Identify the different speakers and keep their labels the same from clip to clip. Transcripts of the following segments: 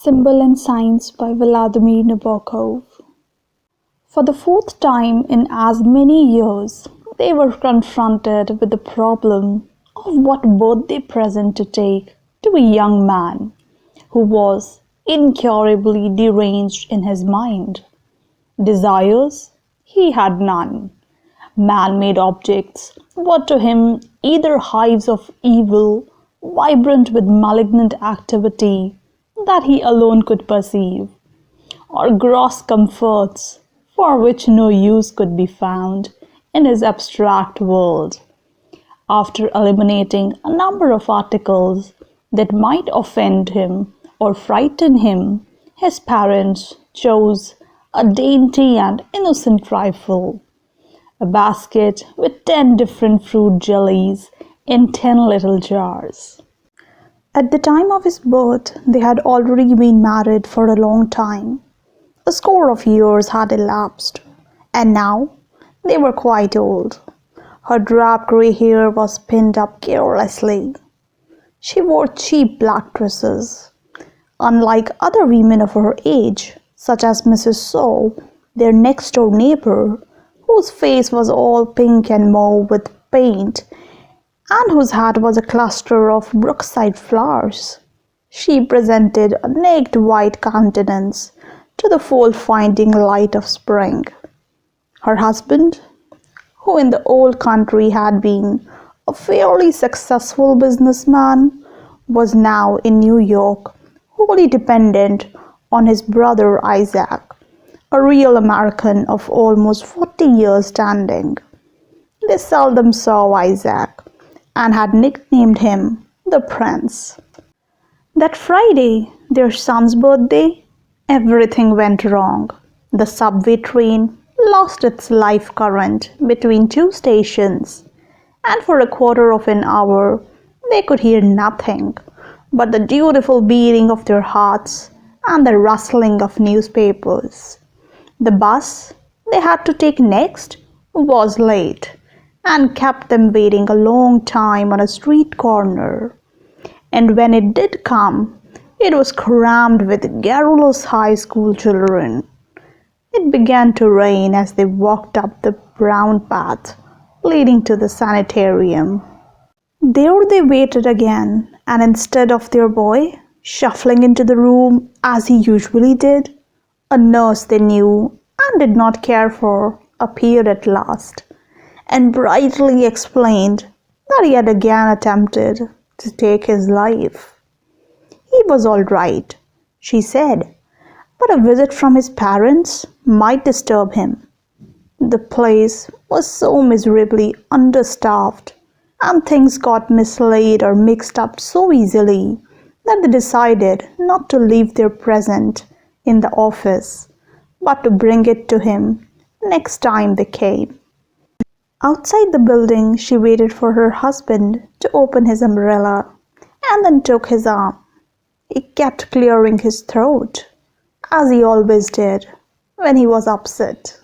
Speaker 1: Symbol and Signs by Vladimir Nobokov. For the fourth time in as many years, they were confronted with the problem of what birthday present to take to a young man who was incurably deranged in his mind. Desires he had none. Man-made objects were to him either hives of evil, vibrant with malignant activity that he alone could perceive, or gross comforts for which no use could be found in his abstract world. After eliminating a number of articles that might offend him or frighten him, his parents chose a dainty and innocent trifle, a basket with 10 different fruit jellies in 10 little jars. At the time of his birth, they had already been married for a long time. A score of years had elapsed, and now they were quite old. Her drab grey hair was pinned up carelessly. She wore cheap black dresses. Unlike other women of her age, such as Mrs. Saul, their next-door neighbor, whose face was all pink and mauve with paint, and whose hat was a cluster of brookside flowers, she presented a naked white countenance to the fault-finding light of spring. Her husband, who in the old country had been a fairly successful businessman, was now in New York, wholly dependent on his brother Isaac, a real American of almost 40 years standing. They seldom saw Isaac, and had nicknamed him the Prince. That Friday, their son's birthday, everything went wrong. The subway train lost its life current between two stations, and for a quarter of an hour they could hear nothing but the dutiful beating of their hearts and the rustling of newspapers. The bus they had to take next was late and kept them waiting a long time on a street corner. And when it did come, it was crammed with garrulous high school children. It began to rain as they walked up the brown path leading to the sanitarium. There they waited again, and instead of their boy shuffling into the room as he usually did, a nurse they knew and did not care for appeared at last, and brightly explained that he had again attempted to take his life. He was all right, she said, but a visit from his parents might disturb him. The place was so miserably understaffed, and things got mislaid or mixed up so easily that they decided not to leave their present in the office, but to bring it to him next time they came. Outside the building, she waited for her husband to open his umbrella and then took his arm. He kept clearing his throat, as he always did when he was upset.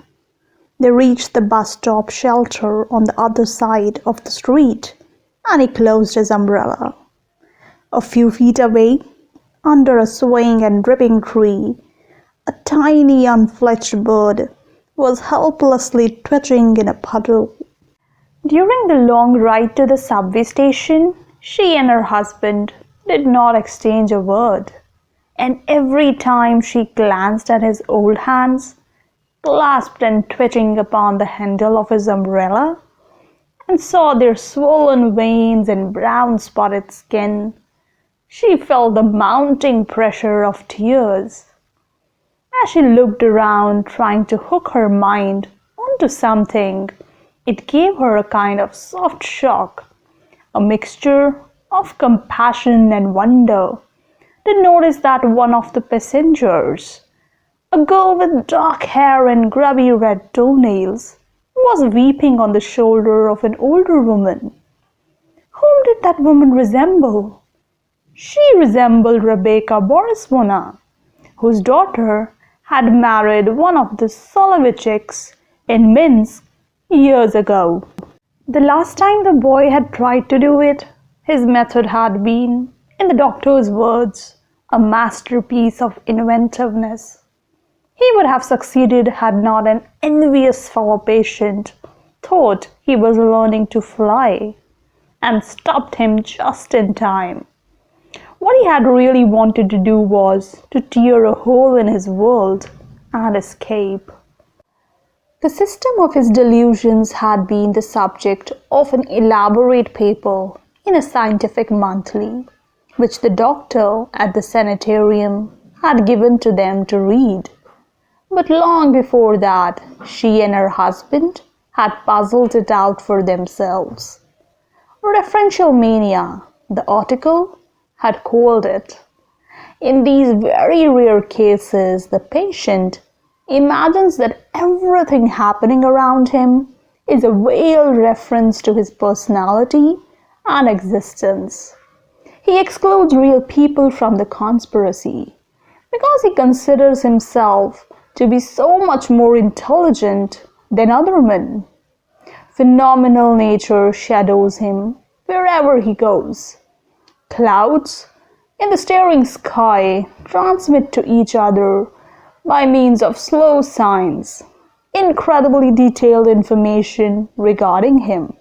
Speaker 1: They reached the bus stop shelter on the other side of the street, and he closed his umbrella. A few feet away, under a swaying and dripping tree, a tiny unfledged bird was helplessly twitching in a puddle. During the long ride to the subway station, she and her husband did not exchange a word, and every time she glanced at his old hands, clasped and twitching upon the handle of his umbrella, and saw their swollen veins and brown spotted skin, she felt the mounting pressure of tears. As she looked around, trying to hook her mind onto something, it gave her a kind of soft shock, a mixture of compassion and wonder, to notice that one of the passengers, a girl with dark hair and grubby red toenails, was weeping on the shoulder of an older woman. Whom did that woman resemble? She resembled Rebecca Borisvona, whose daughter had married one of the Soloveitchiks in Minsk years ago. The last time the boy had tried to do it, his method had been, in the doctor's words, a masterpiece of inventiveness. He would have succeeded had not an envious fellow patient thought he was learning to fly and stopped him just in time. What he had really wanted to do was to tear a hole in his world and escape. The system of his delusions had been the subject of an elaborate paper in a scientific monthly, which the doctor at the sanitarium had given to them to read. But long before that, she and her husband had puzzled it out for themselves. Referential mania, the article had called it. In these very rare cases, the patient imagines that everything happening around him is a veiled reference to his personality and existence. He excludes real people from the conspiracy because he considers himself to be so much more intelligent than other men. Phenomenal nature shadows him wherever he goes. Clouds in the staring sky transmit to each other by means of slow signs incredibly detailed information regarding him.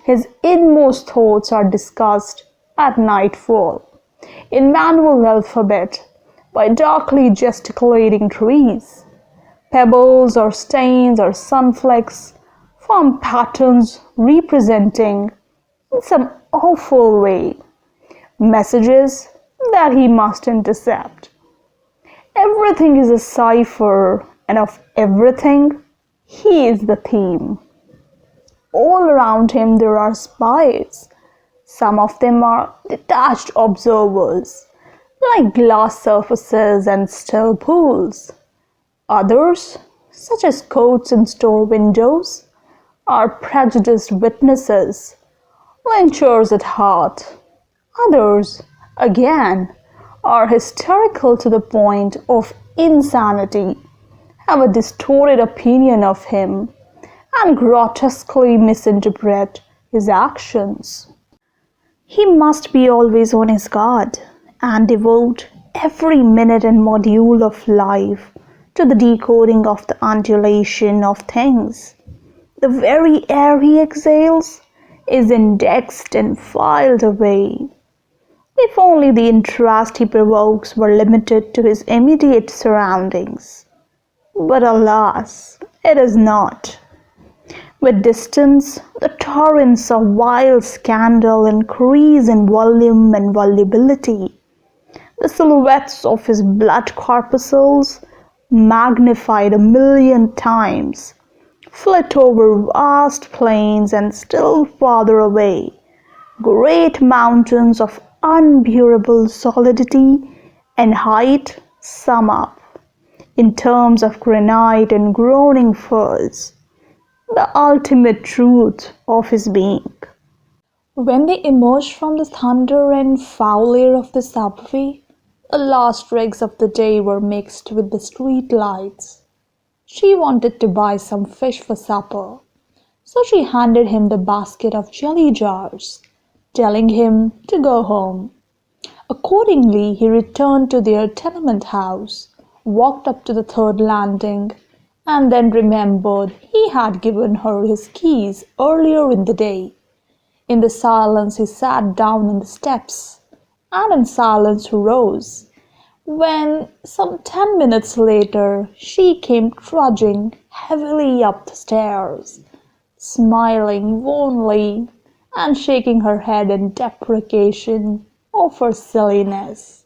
Speaker 1: His inmost thoughts are discussed at nightfall in manual alphabet by darkly gesticulating trees. Pebbles or stains or sunflakes form patterns representing, in some awful way, messages that he must intercept. Everything is a cipher, and of everything, he is the theme. All around him there are spies. Some of them are detached observers, like glass surfaces and still pools. Others, such as coats in store windows, are prejudiced witnesses, lynchers at heart. Others, again, are hysterical to the point of insanity, have a distorted opinion of him, and grotesquely misinterpret his actions. He must be always on his guard and devote every minute and module of life to the decoding of the undulation of things. The very air he exhales is indexed and filed away. If only the interest he provokes were limited to his immediate surroundings. But alas, it is not. With distance, the torrents of wild scandal increase in volume and volubility. The silhouettes of his blood corpuscles, magnified 1,000,000 times, flit over vast plains and still farther away, great mountains of unbearable solidity and height sum up, in terms of granite and groaning firs, the ultimate truth of his being. When they emerged from the thunder and foul air of the subway, the last rays of the day were mixed with the street lights. She wanted to buy some fish for supper, so she handed him the basket of jelly jars, telling him to go home. Accordingly, he returned to their tenement house, walked up to the third landing, and then remembered he had given her his keys earlier in the day. In the silence he sat down on the steps, and in silence rose, when some 10 minutes later she came trudging heavily up the stairs, smiling wanly and shaking her head in deprecation of her silliness.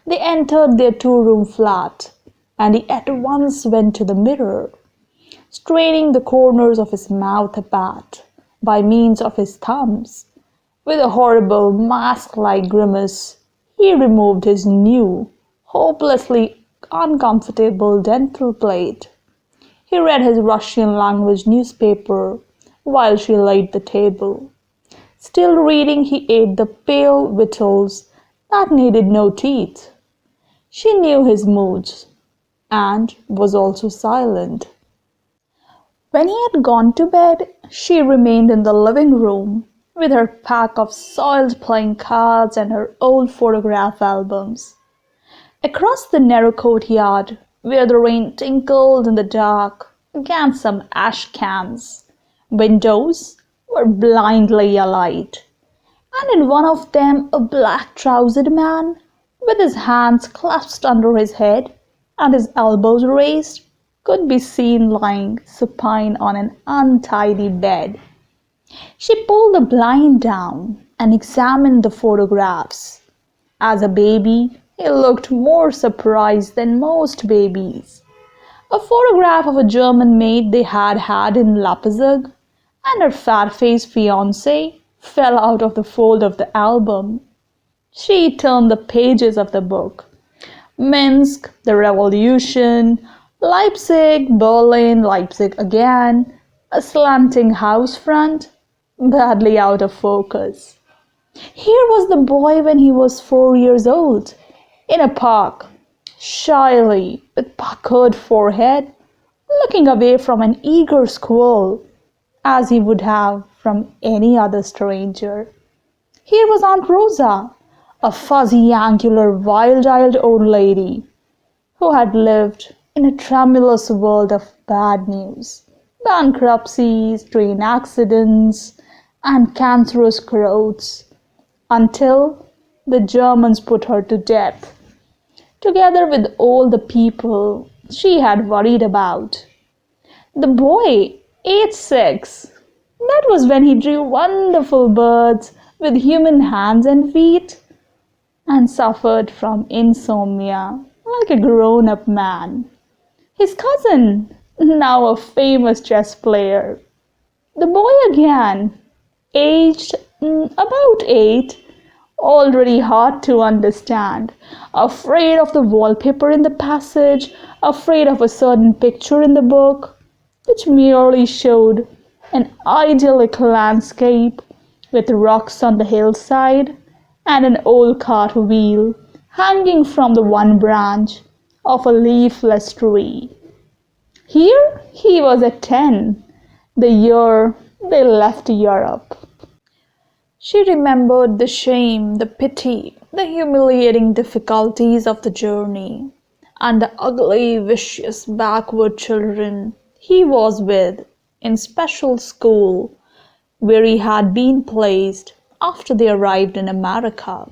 Speaker 1: They entered their two-room flat, and he at once went to the mirror, straining the corners of his mouth apart by means of his thumbs. With a horrible mask-like grimace, he removed his new, hopelessly uncomfortable dental plate. He read his Russian language newspaper while she laid the table. Still reading, he ate the pale victuals that needed no teeth. She knew his moods and was also silent. When he had gone to bed, she remained in the living room with her pack of soiled playing cards and her old photograph albums. Across the narrow courtyard, where the rain tinkled in the dark against some ash cans, windows were blindly alight, and in one of them a black-trousered man, with his hands clasped under his head and his elbows raised, could be seen lying supine on an untidy bed. She pulled the blind down and examined the photographs. As a baby, he looked more surprised than most babies. A photograph of a German maid they had had in Leipzig, and her fat-faced fiancé fell out of the fold of the album. She turned the pages of the book. Minsk, the Revolution, Leipzig, Berlin, Leipzig again, a slanting house front, badly out of focus. Here was the boy when he was 4 years old, in a park, shyly, with puckered forehead, looking away from an eager squirrel, as he would have from any other stranger. Here was Aunt Rosa, a fuzzy, angular, wild-eyed old lady, who had lived in a tremulous world of bad news, bankruptcies, train accidents, and cancerous growths, until the Germans put her to death, together with all the people she had worried about. The boy, age 6, that was when he drew wonderful birds with human hands and feet, and suffered from insomnia like a grown-up man. His cousin, now a famous chess player. The boy again, aged about 8, already hard to understand, afraid of the wallpaper in the passage, afraid of a certain picture in the book, which merely showed an idyllic landscape with rocks on the hillside and an old cart wheel hanging from the one branch of a leafless tree. Here he was at 10, the year they left Europe. She remembered the shame, the pity, the humiliating difficulties of the journey, and the ugly, vicious, backward children he was with in special school, where he had been placed after they arrived in America.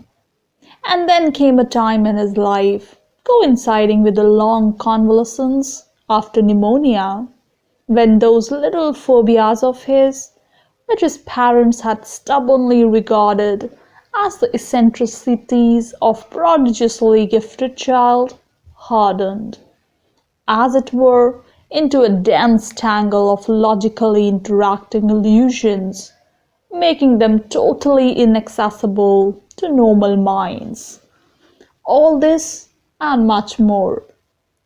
Speaker 1: And then came a time in his life, coinciding with the long convalescence after pneumonia, when those little phobias of his, which his parents had stubbornly regarded as the eccentricities of prodigiously gifted child, hardened, as it were, into a dense tangle of logically interacting illusions, making them totally inaccessible to normal minds. All this and much more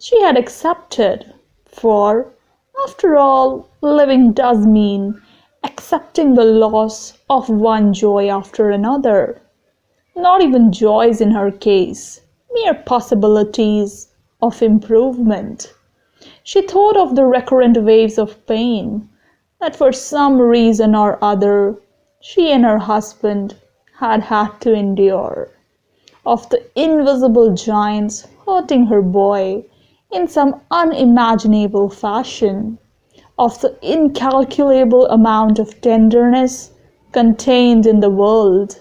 Speaker 1: she had accepted, for, after all, living does mean accepting the loss of one joy after another. Not even joys in her case, mere possibilities of improvement. She thought of the recurrent waves of pain that for some reason or other she and her husband had to endure, of the invisible giants hurting her boy in some unimaginable fashion, of the incalculable amount of tenderness contained in the world,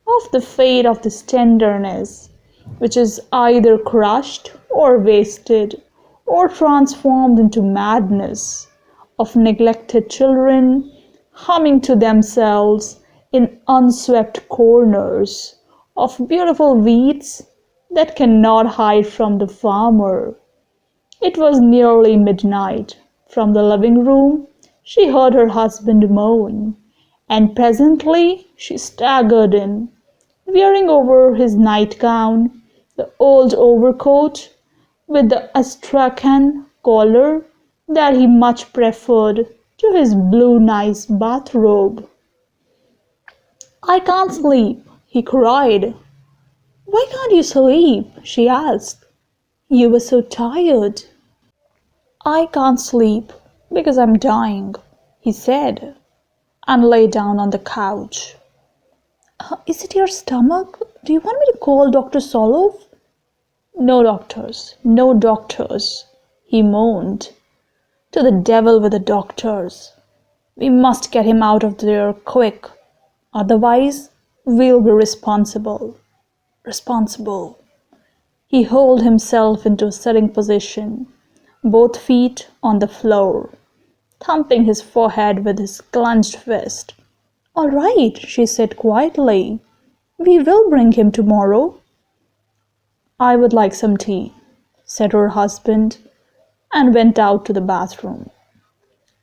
Speaker 1: of the fate of this tenderness, which is either crushed or wasted or transformed into madness, of neglected children humming to themselves in unswept corners, of beautiful weeds that cannot hide from the farmer. It was nearly midnight. From the living room she heard her husband moan, and presently she staggered in, wearing over his nightgown the old overcoat with the astrakhan collar that he much preferred to his blue nice bathrobe. "I can't sleep," he cried. "Why can't you sleep?" she asked. "You were so tired." "I can't sleep because I'm dying," he said, and lay down on the couch. Is it your stomach? Do you want me to call Dr. Solov?" No doctors, no doctors, he moaned. To the devil with the doctors. We must get him out of there quick. Otherwise, we'll be responsible. Responsible. He hauled himself into a sitting position, both feet on the floor, thumping his forehead with his clenched fist. All right, she said quietly. We will bring him tomorrow. I would like some tea, said her husband, and went out to the bathroom.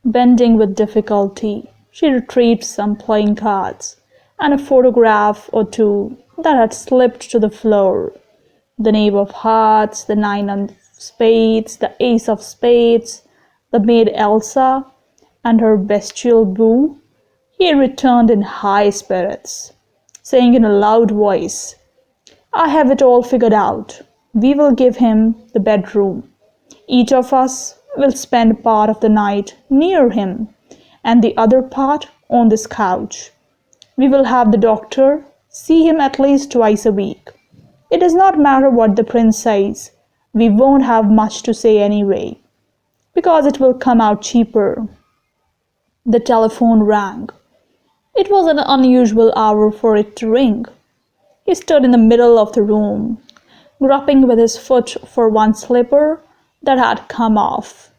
Speaker 1: Bending with difficulty, she retrieved some playing cards and a photograph or two that had slipped to the floor. The knave of hearts, the nine of spades, the ace of spades, the maid Elsa, and her bestial boo. He returned in high spirits, saying in a loud voice, I have it all figured out. We will give him the bedroom. Each of us will spend part of the night near him and the other part on this couch. We will have the doctor see him at least twice a week. It does not matter what the prince says. We won't have much to say anyway, because it will come out cheaper. The telephone rang. It was an unusual hour for it to ring. He stood in the middle of the room, groping with his foot for one slipper that had come off,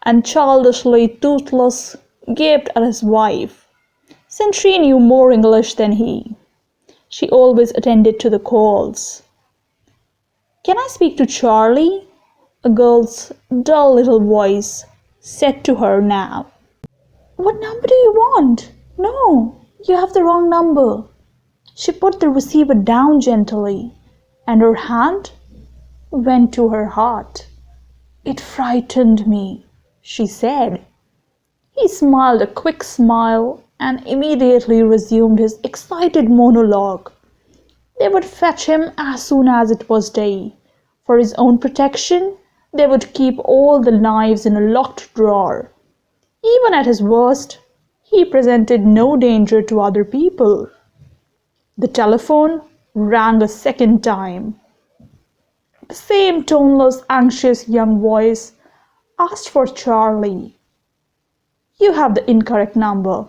Speaker 1: and childishly toothless gaped at his wife, since she knew more English than he. She always attended to the calls. Can I speak to Charlie? A girl's dull little voice said to her now. What number do you want? No, you have the wrong number. She put the receiver down gently, and her hand went to her heart. It frightened me, she said. He smiled a quick smile and immediately resumed his excited monologue. They would fetch him as soon as it was day. For his own protection, they would keep all the knives in a locked drawer. Even at his worst, he presented no danger to other people. The telephone rang a second time. The same toneless, anxious young voice asked for Charlie. You have the incorrect number.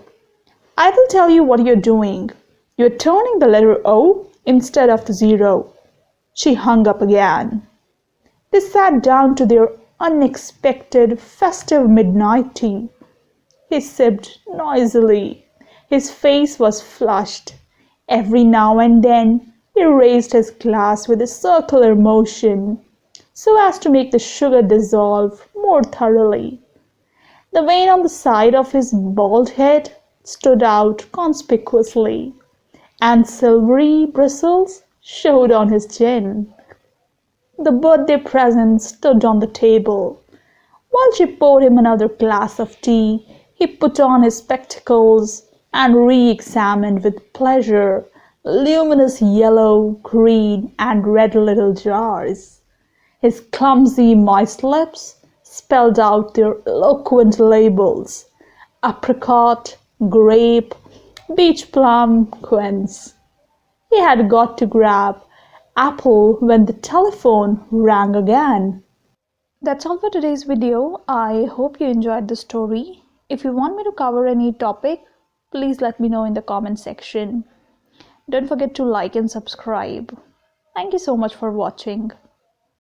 Speaker 1: I will tell you what you're doing. You're turning the letter O instead of the zero. She hung up again. They sat down to their unexpected festive midnight tea. He sipped noisily. His face was flushed. Every now and then he raised his glass with a circular motion so as to make the sugar dissolve more thoroughly. The vein on the side of his bald head stood out conspicuously, and silvery bristles showed on his chin. The birthday present stood on the table. While she poured him another glass of tea, he put on his spectacles and re-examined with pleasure the luminous yellow, green, and red little jars. His clumsy, moist lips spelled out their eloquent labels: apricot, grape, peach plum, quince. He had got to grab apple when the telephone rang again. That's all for today's video. I hope you enjoyed the story. If you want me to cover any topic, please let me know in the comment section. Don't forget to like and subscribe. Thank you so much for watching.